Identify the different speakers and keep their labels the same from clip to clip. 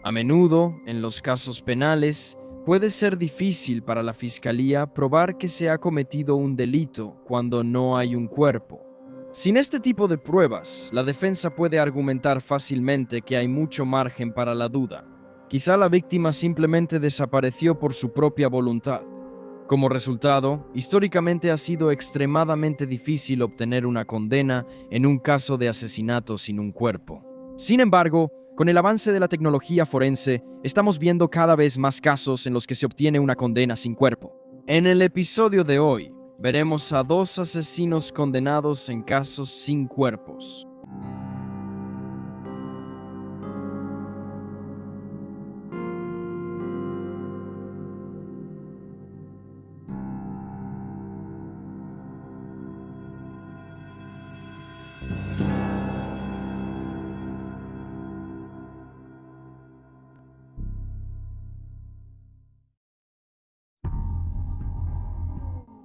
Speaker 1: A menudo, en los casos penales, puede ser difícil para la fiscalía probar que se ha cometido un delito cuando no hay un cuerpo. Sin este tipo de pruebas, la defensa puede argumentar fácilmente que hay mucho margen para la duda. Quizá la víctima simplemente desapareció por su propia voluntad. Como resultado, históricamente ha sido extremadamente difícil obtener una condena en un caso de asesinato sin un cuerpo. Sin embargo, con el avance de la tecnología forense, estamos viendo cada vez más casos en los que se obtiene una condena sin cuerpo. En el episodio de hoy, veremos a 2 asesinos condenados en casos sin cuerpos.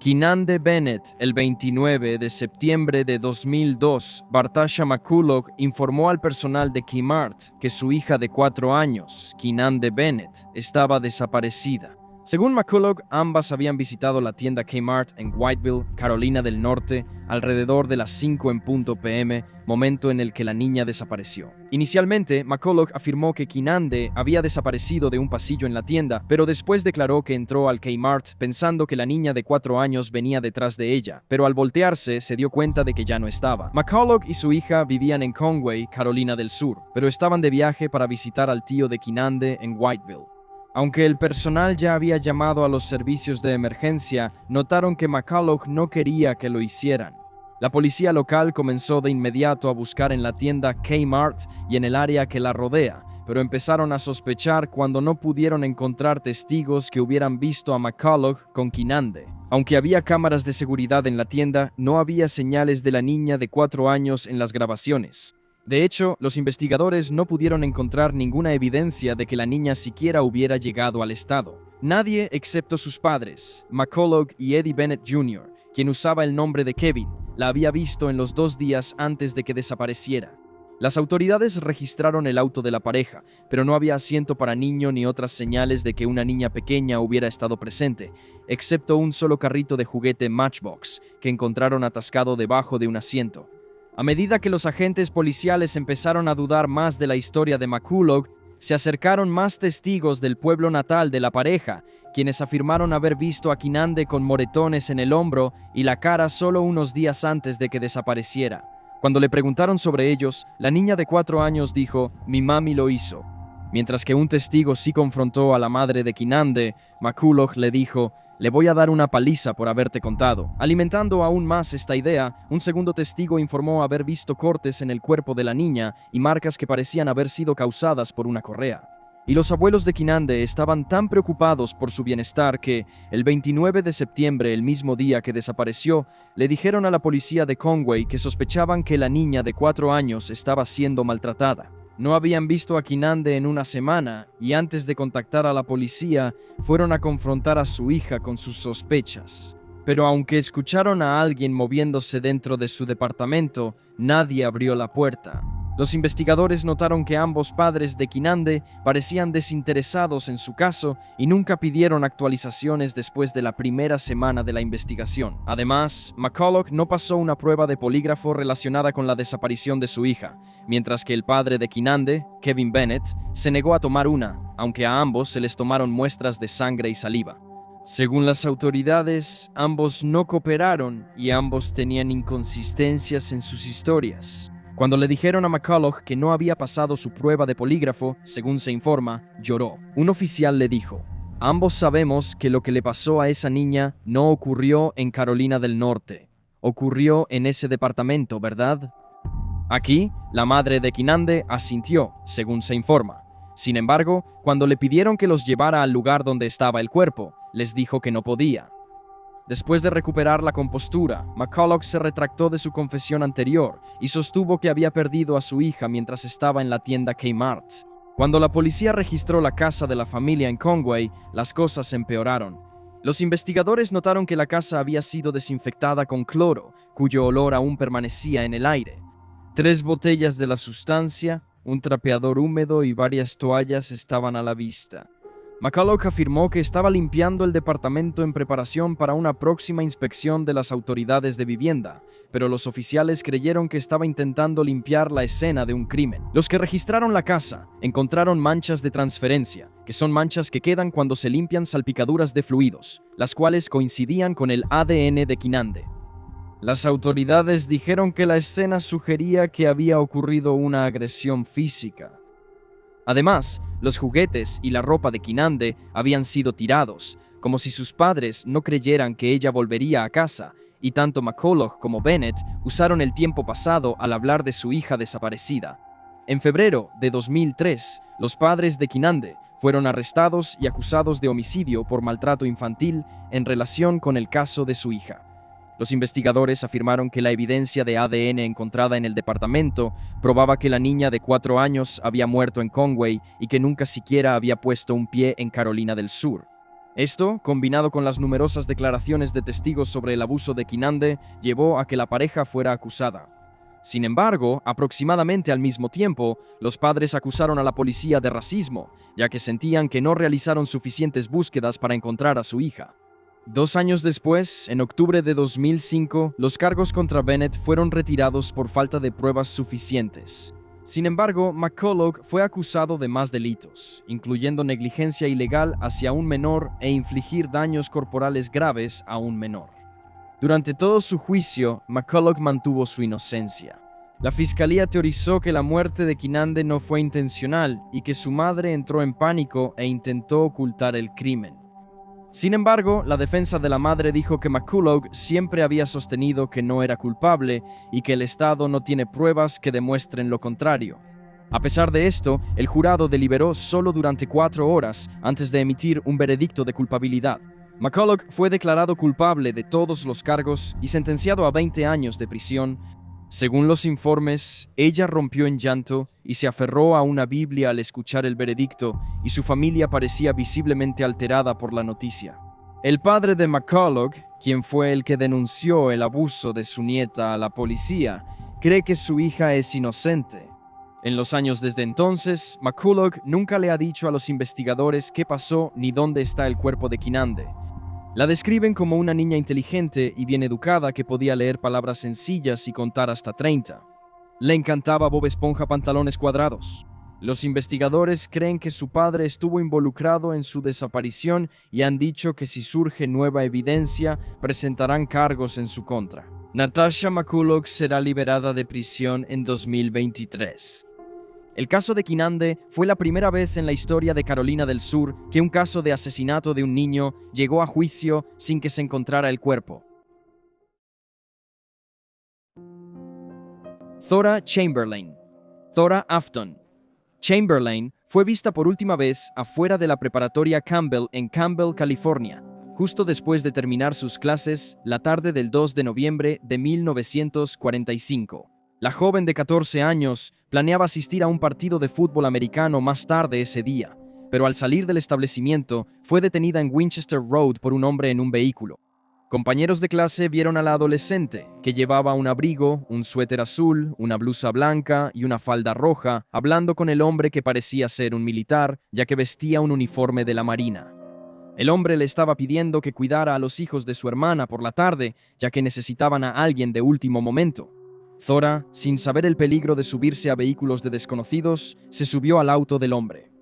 Speaker 1: Kinande Bennett, el 29 de septiembre de 2002, Bartasha McCulloch informó al personal de Kmart que su hija de 4 años, Kinande Bennett, estaba desaparecida. Según McCulloch, ambas habían visitado la tienda Kmart en Whiteville, Carolina del Norte, alrededor de las 5 en punto p.m., momento en el que la niña desapareció. Inicialmente, McCulloch afirmó que Kinande había desaparecido de un pasillo en la tienda, pero después declaró que entró al Kmart pensando que la niña de 4 años venía detrás de ella, pero al voltearse se dio cuenta de que ya no estaba. McCulloch y su hija vivían en Conway, Carolina del Sur, pero estaban de viaje para visitar al tío de Kinande en Whiteville. Aunque el personal ya había llamado a los servicios de emergencia, notaron que McCulloch no quería que lo hicieran. La policía local comenzó de inmediato a buscar en la tienda Kmart y en el área que la rodea, pero empezaron a sospechar cuando no pudieron encontrar testigos que hubieran visto a McCulloch con Kinande. Aunque había cámaras de seguridad en la tienda, no había señales de la niña de 4 años en las grabaciones. De hecho, los investigadores no pudieron encontrar ninguna evidencia de que la niña siquiera hubiera llegado al estado. Nadie excepto sus padres, McCulloch y Eddie Bennett Jr., quien usaba el nombre de Kevin, la había visto en los 2 días antes de que desapareciera. Las autoridades registraron el auto de la pareja, pero no había asiento para niño ni otras señales de que una niña pequeña hubiera estado presente, excepto un solo carrito de juguete Matchbox que encontraron atascado debajo de un asiento. A medida que los agentes policiales empezaron a dudar más de la historia de McCulloch, se acercaron más testigos del pueblo natal de la pareja, quienes afirmaron haber visto a Kinande con moretones en el hombro y la cara solo unos días antes de que desapareciera. Cuando le preguntaron sobre ellos, la niña de 4 años dijo, "Mi mami lo hizo". Mientras que un testigo sí confrontó a la madre de Kinande, McCulloch le dijo, "Le voy a dar una paliza por haberte contado". Alimentando aún más esta idea, un segundo testigo informó haber visto cortes en el cuerpo de la niña y marcas que parecían haber sido causadas por una correa. Y los abuelos de Kinande estaban tan preocupados por su bienestar que, el 29 de septiembre, el mismo día que desapareció, le dijeron a la policía de Conway que sospechaban que la niña de 4 años estaba siendo maltratada. No habían visto a Kinande en una semana y antes de contactar a la policía, fueron a confrontar a su hija con sus sospechas. Pero aunque escucharon a alguien moviéndose dentro de su departamento, nadie abrió la puerta. Los investigadores notaron que ambos padres de Kinande parecían desinteresados en su caso y nunca pidieron actualizaciones después de la primera semana de la investigación. Además, McCulloch no pasó una prueba de polígrafo relacionada con la desaparición de su hija, mientras que el padre de Kinande, Kevin Bennett, se negó a tomar una, aunque a ambos se les tomaron muestras de sangre y saliva. Según las autoridades, ambos no cooperaron y ambos tenían inconsistencias en sus historias. Cuando le dijeron a McCulloch que no había pasado su prueba de polígrafo, según se informa, lloró. Un oficial le dijo, "Ambos sabemos que lo que le pasó a esa niña no ocurrió en Carolina del Norte. Ocurrió en ese departamento, ¿verdad?". Aquí, la madre de Kinande asintió, según se informa. Sin embargo, cuando le pidieron que los llevara al lugar donde estaba el cuerpo, les dijo que no podía. Después de recuperar la compostura, McCulloch se retractó de su confesión anterior y sostuvo que había perdido a su hija mientras estaba en la tienda Kmart. Cuando la policía registró la casa de la familia en Conway, las cosas empeoraron. Los investigadores notaron que la casa había sido desinfectada con cloro, cuyo olor aún permanecía en el aire. 3 botellas de la sustancia, Un trapeador húmedo y varias toallas estaban a la vista. McCulloch afirmó que estaba limpiando el departamento en preparación para una próxima inspección de las autoridades de vivienda, pero los oficiales creyeron que estaba intentando limpiar la escena de un crimen. Los que registraron la casa encontraron manchas de transferencia, que son manchas que quedan cuando se limpian salpicaduras de fluidos, las cuales coincidían con el ADN de Kinande. Las autoridades dijeron que la escena sugería que había ocurrido una agresión física. Además, los juguetes y la ropa de Kinande habían sido tirados, como si sus padres no creyeran que ella volvería a casa, y tanto McCulloch como Bennett usaron el tiempo pasado al hablar de su hija desaparecida. En febrero de 2003, los padres de Kinande fueron arrestados y acusados de homicidio por maltrato infantil en relación con el caso de su hija. Los investigadores afirmaron que la evidencia de ADN encontrada en el departamento probaba que la niña de 4 años había muerto en Conway y que nunca siquiera había puesto un pie en Carolina del Sur. Esto, combinado con las numerosas declaraciones de testigos sobre el abuso de Kinande, llevó a que la pareja fuera acusada. Sin embargo, aproximadamente al mismo tiempo, los padres acusaron a la policía de racismo, ya que sentían que no realizaron suficientes búsquedas para encontrar a su hija. 2 años después, en octubre de 2005, los cargos contra Bennett fueron retirados por falta de pruebas suficientes. Sin embargo, McCulloch fue acusado de más delitos, incluyendo negligencia ilegal hacia un menor e infligir daños corporales graves a un menor. Durante todo su juicio, McCulloch mantuvo su inocencia. La fiscalía teorizó que la muerte de Kinande no fue intencional y que su madre entró en pánico e intentó ocultar el crimen. Sin embargo, la defensa de la madre dijo que McCulloch siempre había sostenido que no era culpable y que el Estado no tiene pruebas que demuestren lo contrario. A pesar de esto, el jurado deliberó solo durante 4 horas antes de emitir un veredicto de culpabilidad. McCulloch fue declarado culpable de todos los cargos y sentenciado a 20 años de prisión. Según los informes, ella rompió en llanto y se aferró a una Biblia al escuchar el veredicto, y su familia parecía visiblemente alterada por la noticia. El padre de McCulloch, quien fue el que denunció el abuso de su nieta a la policía, cree que su hija es inocente. En los años desde entonces, McCulloch nunca le ha dicho a los investigadores qué pasó ni dónde está el cuerpo de Kinande. La describen como una niña inteligente y bien educada que podía leer palabras sencillas y contar hasta 30. Le encantaba Bob Esponja pantalones cuadrados. Los investigadores creen que su padre estuvo involucrado en su desaparición y han dicho que si surge nueva evidencia, presentarán cargos en su contra. Natasha McCulloch será liberada de prisión en 2023. El caso de Kinande fue la primera vez en la historia de Carolina del Sur que un caso de asesinato de un niño llegó a juicio sin que se encontrara el cuerpo. Thora Chamberlain. Thora Afton. Chamberlain fue vista por última vez afuera de la preparatoria Campbell en Campbell, California, justo después de terminar sus clases la tarde del 2 de noviembre de 1945. La joven de 14 años planeaba asistir a un partido de fútbol americano más tarde ese día, pero al salir del establecimiento fue detenida en Winchester Road por un hombre en un vehículo. Compañeros de clase vieron a la adolescente, que llevaba un abrigo, un suéter azul, una blusa blanca y una falda roja, hablando con el hombre que parecía ser un militar, ya que vestía un uniforme de la Marina. El hombre le estaba pidiendo que cuidara a los hijos de su hermana por la tarde, ya que necesitaban a alguien de último momento. Thora, sin saber el peligro de subirse a vehículos de desconocidos, se subió al auto del hombre.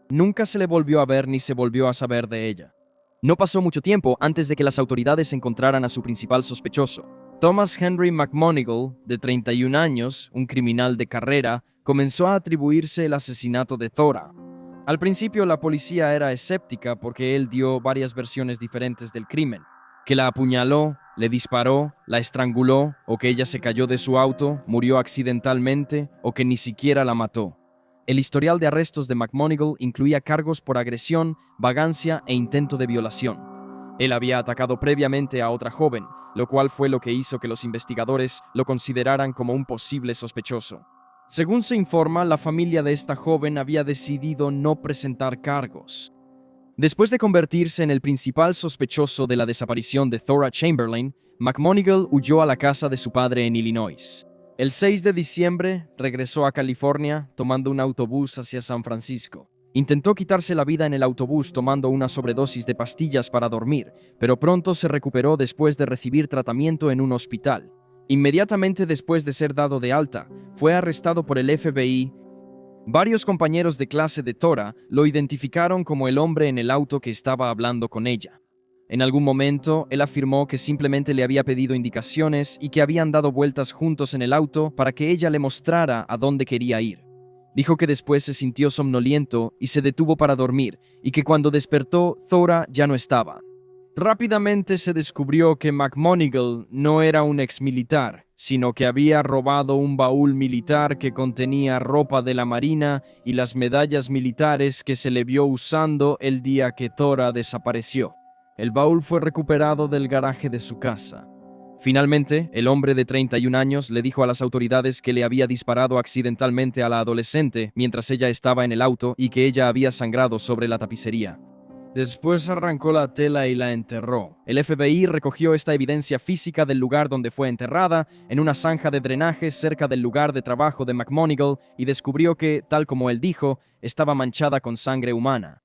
Speaker 1: Nunca se le volvió a ver ni se volvió a saber de ella. No pasó mucho tiempo antes de que las autoridades encontraran a su principal sospechoso. Thomas Henry McMonigle, de 31 años, un criminal de carrera, comenzó a atribuirse el asesinato de Thora. Al principio la policía era escéptica porque él dio varias versiones diferentes del crimen. Que la apuñaló, le disparó, la estranguló, o que ella se cayó de su auto, murió accidentalmente, o que ni siquiera la mató. El historial de arrestos de McMonigle incluía cargos por agresión, vagancia e intento de violación. Él había atacado previamente a otra joven, lo cual fue lo que hizo que los investigadores lo consideraran como un posible sospechoso. Según se informa, la familia de esta joven había decidido no presentar cargos. Después de convertirse en el principal sospechoso de la desaparición de Thora Chamberlain, McMonigle huyó a la casa de su padre en Illinois. El 6 de diciembre regresó a California tomando un autobús hacia San Francisco. Intentó quitarse la vida en el autobús tomando una sobredosis de pastillas para dormir, pero pronto se recuperó después de recibir tratamiento en un hospital. Inmediatamente después de ser dado de alta, fue arrestado por el FBI. Varios compañeros de clase de Tora lo identificaron como el hombre en el auto que estaba hablando con ella. En algún momento, él afirmó que simplemente le había pedido indicaciones y que habían dado vueltas juntos en el auto para que ella le mostrara a dónde quería ir. Dijo que después se sintió somnoliento y se detuvo para dormir, y que cuando despertó, Thora ya no estaba. Rápidamente se descubrió que McMonigle no era un exmilitar, sino que había robado un baúl militar que contenía ropa de la Marina y las medallas militares que se le vio usando el día que Thora desapareció. El baúl fue recuperado del garaje de su casa. Finalmente, el hombre de 31 años le dijo a las autoridades que le había disparado accidentalmente a la adolescente mientras ella estaba en el auto y que ella había sangrado sobre la tapicería. Después arrancó la tela y la enterró. El FBI recogió esta evidencia física del lugar donde fue enterrada en una zanja de drenaje cerca del lugar de trabajo de McMonigle y descubrió que, tal como él dijo, estaba manchada con sangre humana.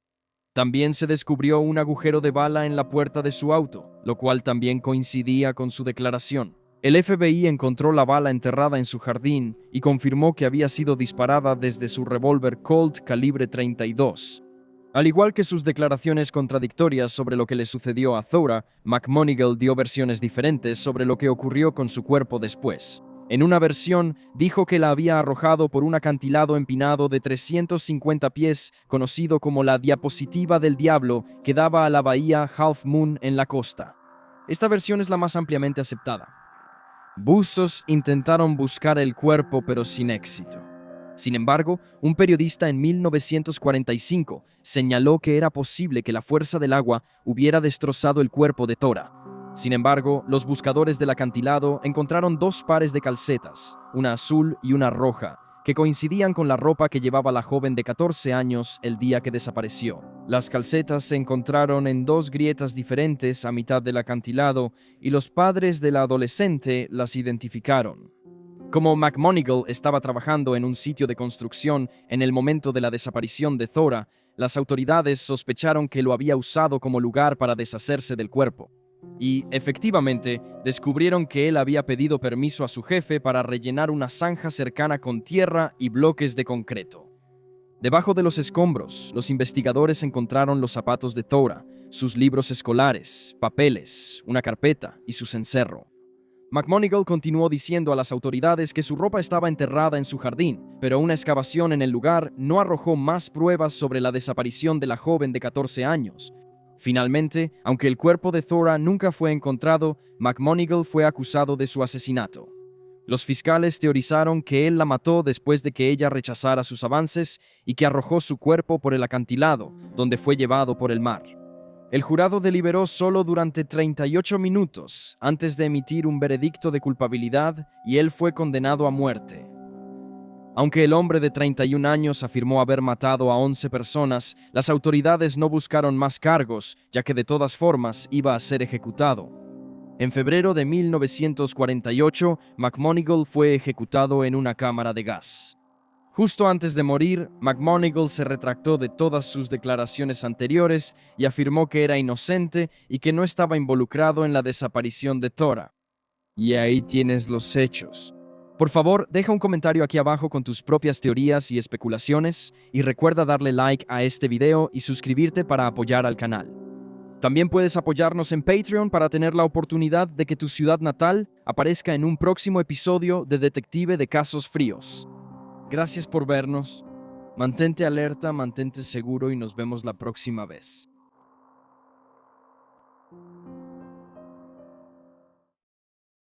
Speaker 1: También se descubrió un agujero de bala en la puerta de su auto, lo cual también coincidía con su declaración. El FBI encontró la bala enterrada en su jardín y confirmó que había sido disparada desde su revólver Colt calibre 32. Al igual que sus declaraciones contradictorias sobre lo que le sucedió a Thora, McMonigle dio versiones diferentes sobre lo que ocurrió con su cuerpo después. En una versión, dijo que la había arrojado por un acantilado empinado de 350 pies, conocido como la Diapositiva del Diablo, que daba a la bahía Half Moon en la costa. Esta versión es la más ampliamente aceptada. Buzos intentaron buscar el cuerpo, pero sin éxito. Sin embargo, un periodista en 1945 señaló que era posible que la fuerza del agua hubiera destrozado el cuerpo de Thora. Sin embargo, los buscadores del acantilado encontraron dos pares de calcetas, una azul y una roja, que coincidían con la ropa que llevaba la joven de 14 años el día que desapareció. Las calcetas se encontraron en dos grietas diferentes a mitad del acantilado y los padres de la adolescente las identificaron. Como McMonigle estaba trabajando en un sitio de construcción en el momento de la desaparición de Thora, las autoridades sospecharon que lo había usado como lugar para deshacerse del cuerpo. Y, efectivamente, descubrieron que él había pedido permiso a su jefe para rellenar una zanja cercana con tierra y bloques de concreto. Debajo de los escombros, los investigadores encontraron los zapatos de Thora, sus libros escolares, papeles, una carpeta y su cencerro. McMonigle continuó diciendo a las autoridades que su ropa estaba enterrada en su jardín, pero una excavación en el lugar no arrojó más pruebas sobre la desaparición de la joven de 14 años. Finalmente, aunque el cuerpo de Thora nunca fue encontrado, McMonigle fue acusado de su asesinato. Los fiscales teorizaron que él la mató después de que ella rechazara sus avances y que arrojó su cuerpo por el acantilado, donde fue llevado por el mar. El jurado deliberó solo durante 38 minutos antes de emitir un veredicto de culpabilidad y él fue condenado a muerte. Aunque el hombre de 31 años afirmó haber matado a 11 personas, las autoridades no buscaron más cargos, ya que de todas formas iba a ser ejecutado. En febrero de 1948, McMonigle fue ejecutado en una cámara de gas. Justo antes de morir, McMonigle se retractó de todas sus declaraciones anteriores y afirmó que era inocente y que no estaba involucrado en la desaparición de Thora. Y ahí tienes los hechos. Por favor, deja un comentario aquí abajo con tus propias teorías y especulaciones y recuerda darle like a este video y suscribirte para apoyar al canal. También puedes apoyarnos en Patreon para tener la oportunidad de que tu ciudad natal aparezca en un próximo episodio de Detective de Casos Fríos. Gracias por vernos. Mantente alerta, mantente seguro y nos vemos la próxima vez.